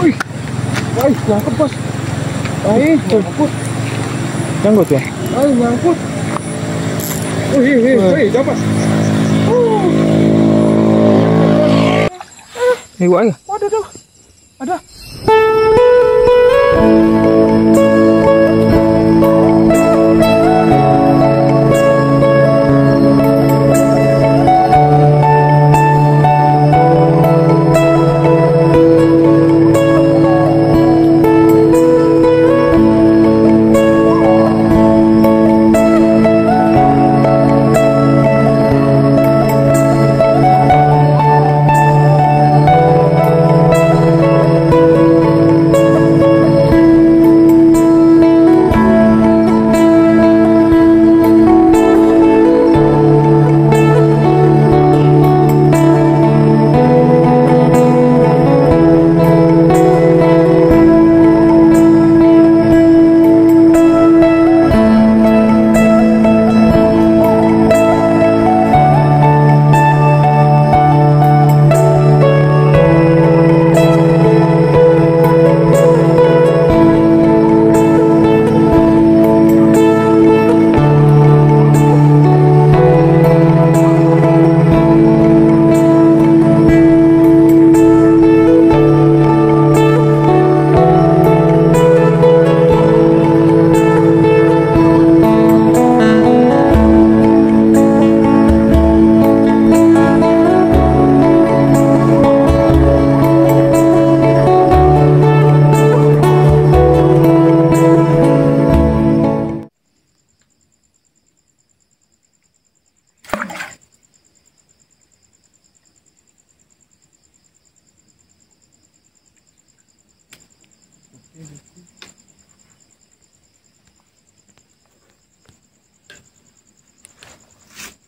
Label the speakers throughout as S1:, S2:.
S1: Wih, wih, nyangkut bos. Nyangkut.
S2: Nyangkut ya?
S1: Nyangkut. Wih, dapat.
S2: Gua ya?
S1: Waduh, ada.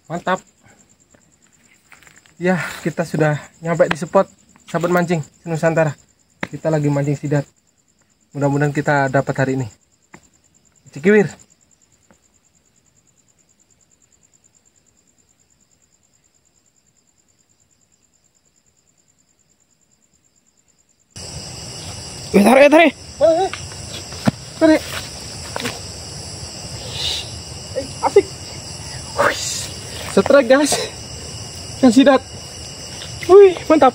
S1: Mantap. Ya, kita sudah nyampe di spot sahabat mancing Nusantara. Kita lagi mancing sidat. Mudah-mudahan kita dapat hari ini. Cikiwir.
S2: Tarik.
S1: Tarik. Asik. Strike guys. Kan sidat. Wih, mantap.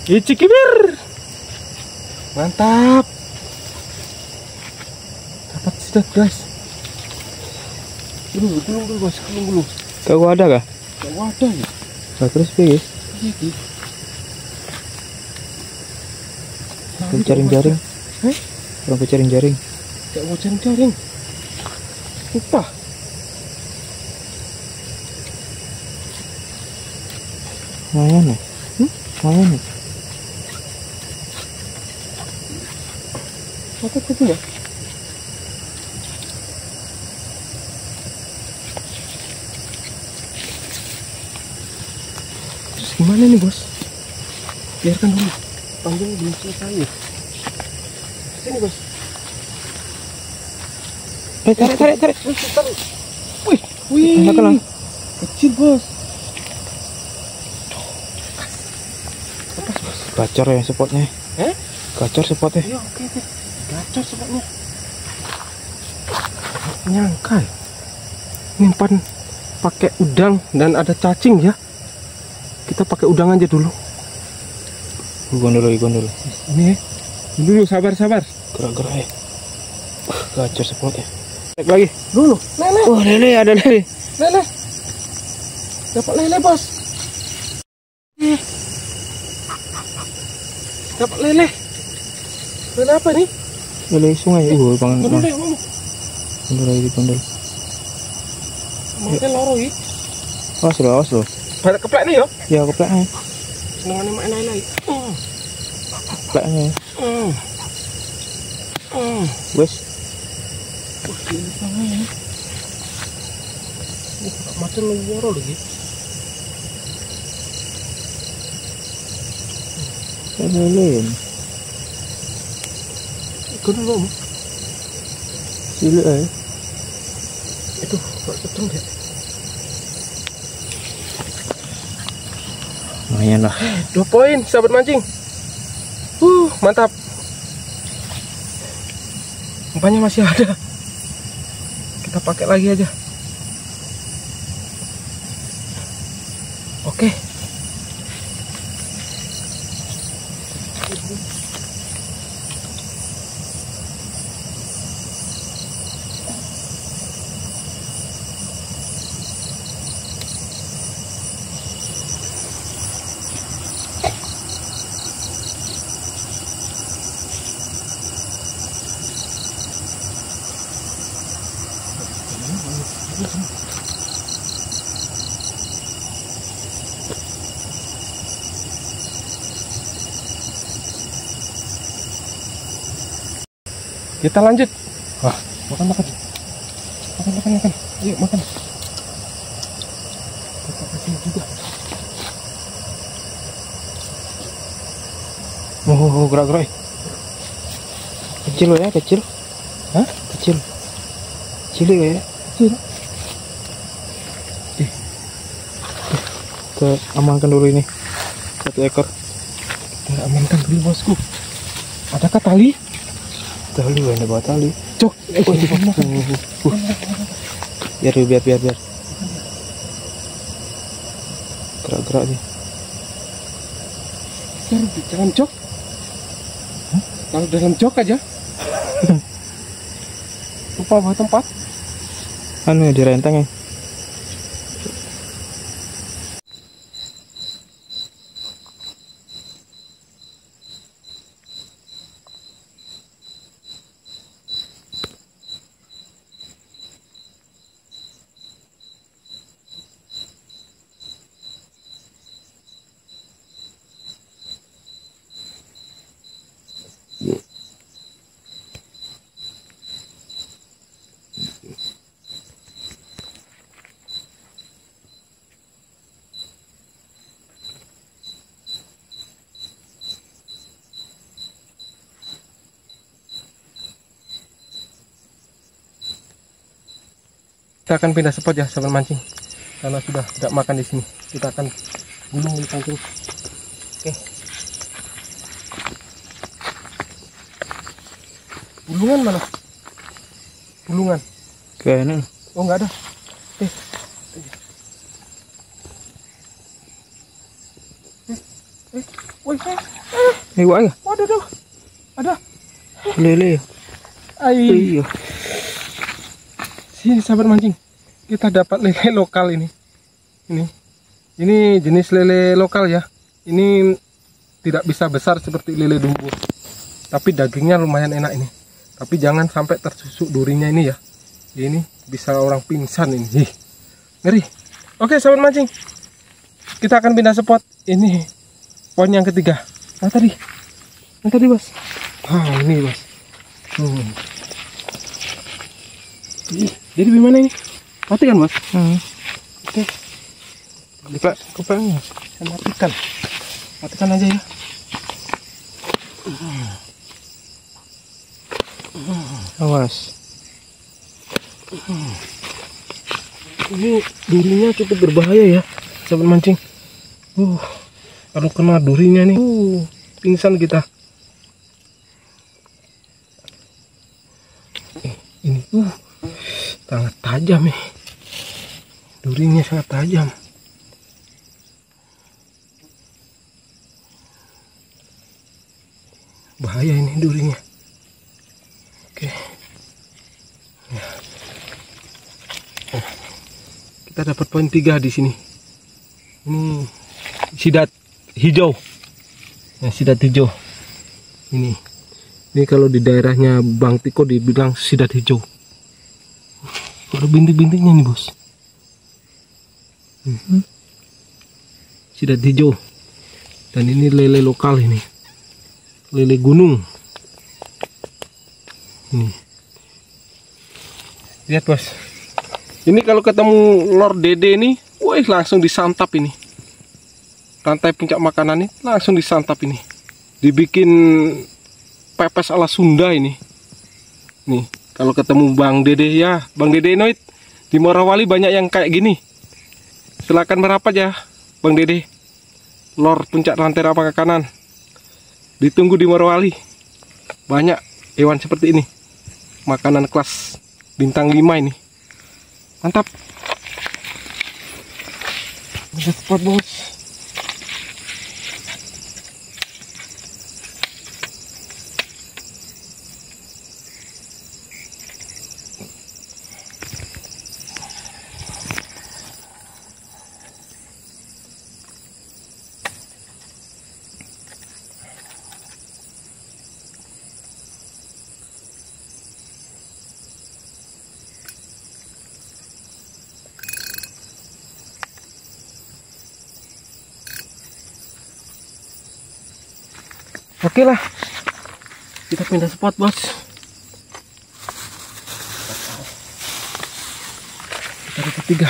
S1: Cikiwir. Mantap. Dapat sidat guys. Dulu bos, dulu.
S2: Kau ada kah?
S1: Gak ada ya.
S2: Nah, terus pergi. Jaring. Orang jaring.
S1: Gak mau jaring. Lupa.
S2: Mana? Mana?
S1: Apa itu ya? Terus gimana nih bos? Biarkan dulu. Panjangnya belum selesai ya. Sini bos.
S2: Tarik.
S1: Wih.
S2: Enak lah.
S1: Kecil bos.
S2: Gacor ya spotnya. Gacor spotnya.
S1: Iya, oke. Gacor spotnya. Nyangka ya. Nyimpan pakai udang dan ada cacing ya. Kita pakai udang aja dulu.
S2: Ikon dulu.
S1: Ini ya. Dulu sabar.
S2: Gerak-gerak ya. Gacor spotnya. Tarik lagi.
S1: Dulu. Lele.
S2: Oh, ada lele.
S1: Lele. Dapat lele bos. Dapat lele. Lele apa nih?
S2: Lele sungai. Gondol.
S1: Makan loro ini.
S2: Awas lo.
S1: Banyak keplek nih yo.
S2: Ya kepleknya.
S1: Senengannya main lele.
S2: Kepleknya. Wes.
S1: Macam loro lagi.
S2: Lele.
S1: Ikut dulu.
S2: Cilik aja.
S1: Itu kok ketemu ya?
S2: Lumayan lah.
S1: 2 poin sahabat mancing. Mantap. Umpannya masih ada. Kita pakai lagi aja. Oke. Kita lanjut. Wah, makan. Makan. Yuk, makan. Kita kasih juga.
S2: Gerak-gerak. Kecil loh ya, kecil.
S1: Hah?
S2: Kecil. Cilik ya.
S1: Kecil.
S2: Kita amankan dulu ini. 1 ekor.
S1: Kita amankan dulu, bosku. Adakah tali?
S2: Tali, ada bawa tali.
S1: Cok.
S2: Biar. Gerak-gerak nih.
S1: Jangan jok. Kalau dalam jok aja. Lupa bawa tempat.
S2: Anu di renteng ya.
S1: Kita akan pindah spot ya sahabat mancing, karena sudah tidak makan di sini. Kita akan gulung di pancing. Oke. Gulungan mana? Gulungan.
S2: Kayaknya.
S1: Oh, nggak ada.
S2: Waduh.
S1: Waduh, ada.
S2: Lele. Iya.
S1: Sini sahabat mancing, kita dapat lele lokal ini. Ini jenis lele lokal ya. Ini tidak bisa besar seperti lele dumbur, tapi dagingnya lumayan enak ini. Tapi jangan sampai tersusuk durinya ini ya. Ini bisa orang pingsan ini. Ngeri. Oke sahabat mancing, kita akan pindah spot. Ini poin yang ketiga. Yang tadi bos. Ini bos. Jadi gimana ini? Matikan bos. Oke. Kupangnya saya matikan aja ya.
S2: Awas.
S1: Ini durinya cukup berbahaya ya sahabat mancing. Kalau kena durinya nih, pingsan kita. Ini sangat tajam nih. Durinya sangat tajam. Bahaya ini durinya. Oke. Ya. Kita dapat poin 3 di sini. Ini sidat hijau. Ya, sidat hijau. Ini kalau di daerahnya Bang Tiko dibilang sidat hijau. Ada bintik-bintiknya nih bos. Sidat hijau. Dan ini lele lokal ini. Lele gunung. Lihat bos. Ini kalau ketemu Lord Dede ini, wih langsung disantap ini. Rantai puncak makanan ini langsung disantap ini. Dibikin pepes ala Sunda ini. Nih, kalau ketemu Bang Dede ya, Bang Dede Noit di Morowali banyak yang kayak gini. Silakan merapat ya, Bang Dede. lor puncak rantai rapat ke kanan. Ditunggu di Morowali. Banyak hewan seperti ini. Makanan kelas bintang 5 ini. Mantap. Ada spot, bos. Oke lah, kita pindah spot, bos. Kita ada ketiga.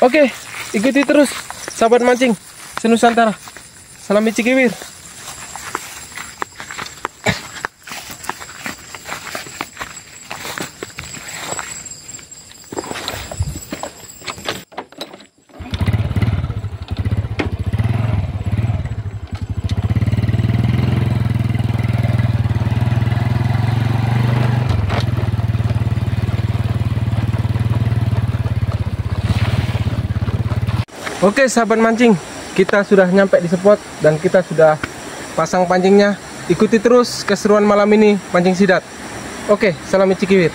S1: Oke, ikuti terus sahabat mancing senusantara. Salam Cikiwir. Oke sahabat mancing, kita sudah nyampe di spot dan kita sudah pasang pancingnya. Ikuti terus keseruan malam ini mancing sidat. Oke, salam Cikiwir.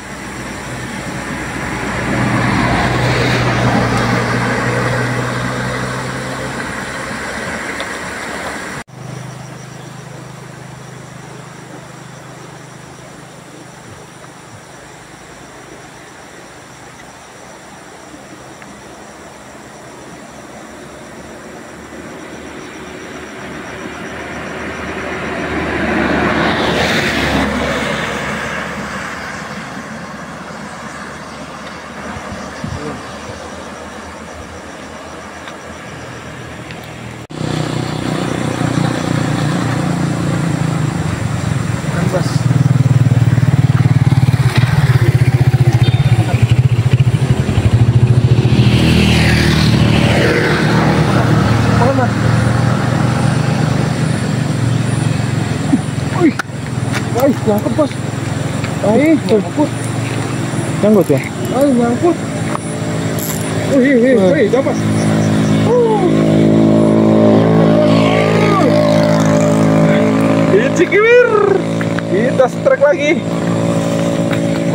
S1: Nyangkut, bos. Nyangkut.
S2: Nyangkut ya?
S1: Nyangkut. Dapat. Cikiwir. Kita strike lagi.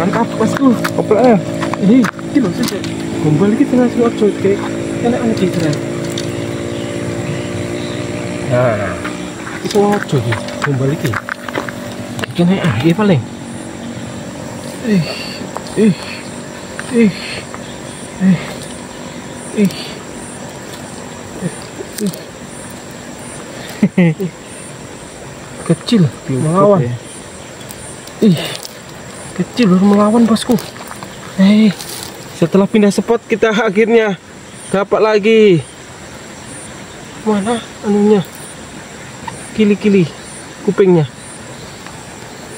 S1: Mantap, bosku.
S2: Oplaknya.
S1: Ini loh sih. Gombal lagi tengah suatu kayak enak-enak gitu kan. Nah, itu aja sih. Gombal lagi. Kena iya paling. Kecil melawan. Kecil baru melawan, bosku. Setelah pindah spot kita akhirnya dapat lagi. Mana anunya? Kili-kili kupingnya.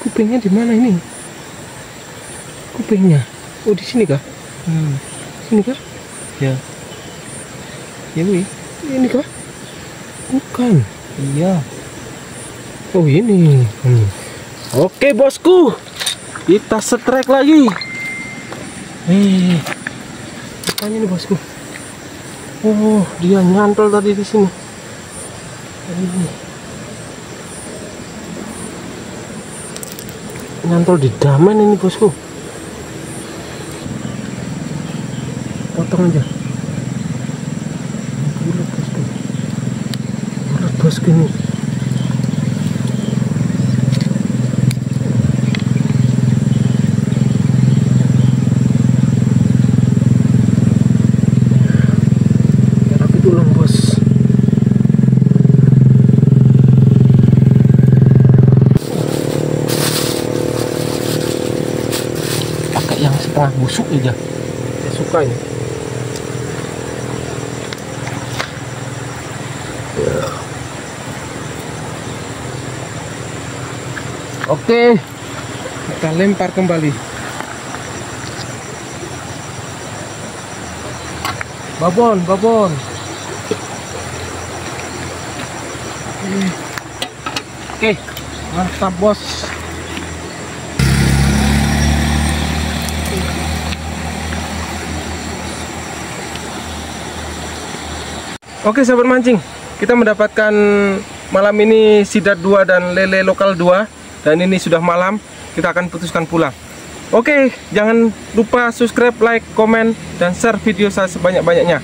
S1: Kupingnya di mana ini? Kupingnya. Oh, di sini kah? Sini kah?
S2: Ya. Ya, wih.
S1: Ini kah? Bukan.
S2: Iya.
S1: Oh, ini. Oke, bosku. Kita strike lagi. Apanya ini, bosku? Oh, dia nyantol tadi di sini. Ini. Nyantol di daman ini, bosku. Potong aja. Bulat, bosku. Bulat, bosku ini. Rapi tulang, bos. Yang setengah busuk aja, saya suka ini. Oke, kita lempar kembali. Babon.
S2: Oke.
S1: Mantap bos. Oke sahabat mancing, kita mendapatkan malam ini sidat 2 dan lele lokal 2. Dan ini sudah malam, kita akan putuskan pulang. Oke, jangan lupa subscribe, like, komen, dan share video saya sebanyak-banyaknya.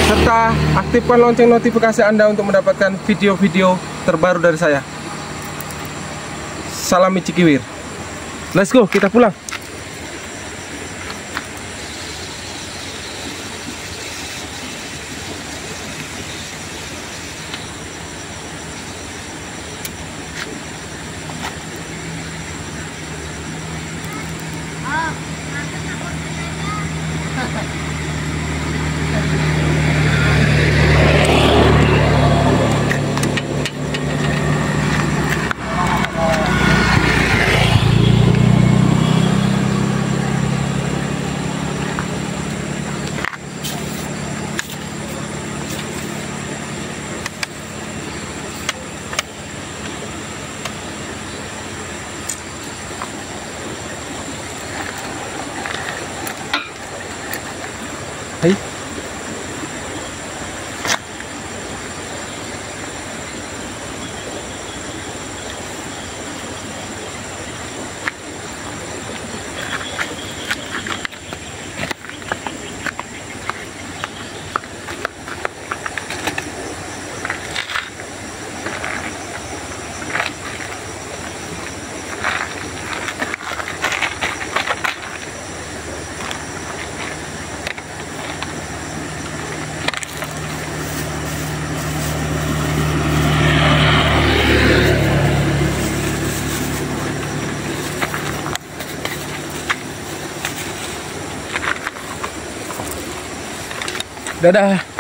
S1: Serta aktifkan lonceng notifikasi Anda untuk mendapatkan video-video terbaru dari saya. Salam Cikiwir. Let's go, kita pulang. Hai. Dadah.